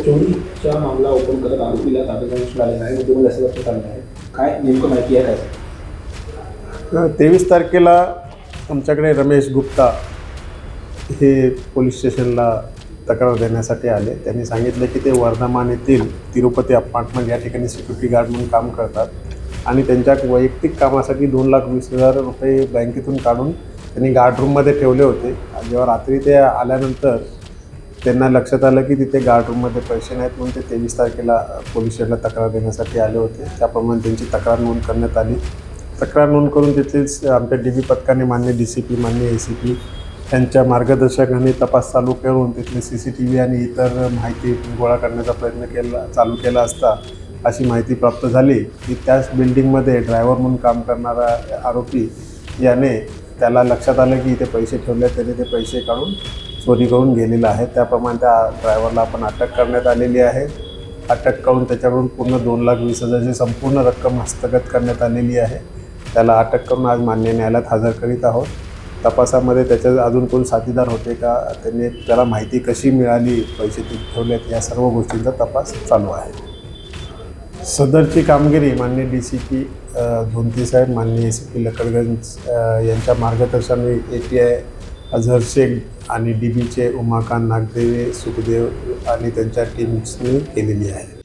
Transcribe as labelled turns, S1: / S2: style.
S1: चोरीचा मामला ओपन करत आरोपीला ताब्यात मिळालेला आहे, मुद्देमाल असं लक्षात आलं आहे. काय नेमकं माहिती आहे काय?
S2: 23 तारखेला आमच्याकडे रमेश गुप्ता हे पोलीस स्टेशनला तक्रार देण्यासाठी आले. त्यांनी सांगितलं की ते वर्धमान येथील तिरुपती अपार्टमेंट या ठिकाणी सिक्युरिटी गार्ड म्हणून काम करतात आणि त्यांच्या वैयक्तिक कामासाठी 2,20,000 रुपये बँकेतून काढून त्यांनी गार्ड रूममध्ये ठेवले होते. जेव्हा रात्री ते आल्यानंतर त्यांना लक्षात आलं की तिथे गार्ड रूममध्ये पैसे नाहीत, म्हणून ते 23 तारखेला पोलीस स्टेशनला तक्रार देण्यासाठी आले होते. त्याप्रमाणे त्यांची तक्रार नोंद करण्यात आली. तक्रार नोंद करून तिथेच आमच्या DB पथकाने मान्य DCP मान्य ACP यांच्या मार्गदर्शकाने तपास चालू करून तिथले CCTV आणि इतर माहिती गोळा करण्याचा प्रयत्न चालू केला असता अशी माहिती प्राप्त झाली की त्याच बिल्डिंगमध्ये ड्रायव्हर म्हणून काम करणारा आरोपी याने त्याला लक्षात आलं की इथे पैसे ठेवले, त्याने ते पैसे काढून चोरी करून गेलेला आहे. त्याप्रमाणे त्या ड्रायव्हरला आपण अटक करण्यात आलेली आहे. अटक करून त्याच्याकडून पूर्ण 2,20,000ची संपूर्ण रक्कम हस्तगत करण्यात आलेली आहे. त्याला अटक करून आज मान्य न्यायालयात हजर करीत आहोत. तपासामध्ये त्याच्या अजून कोण साथीदार होते का, त्याला माहिती कशी मिळाली, पैसे तिथे ठेवलेत, या सर्व गोष्टींचा तपास चालू आहे. सदरची कामगिरी माननीय DCP धोंती साहेब, माननीय ACP लकडगंज यांच्या मार्गदर्शनाने API अझहर शेख आणि DBचे उमाकांत नागदेवे, सुखदेव आणि त्यांच्या टीम्सनी केलेली आहे.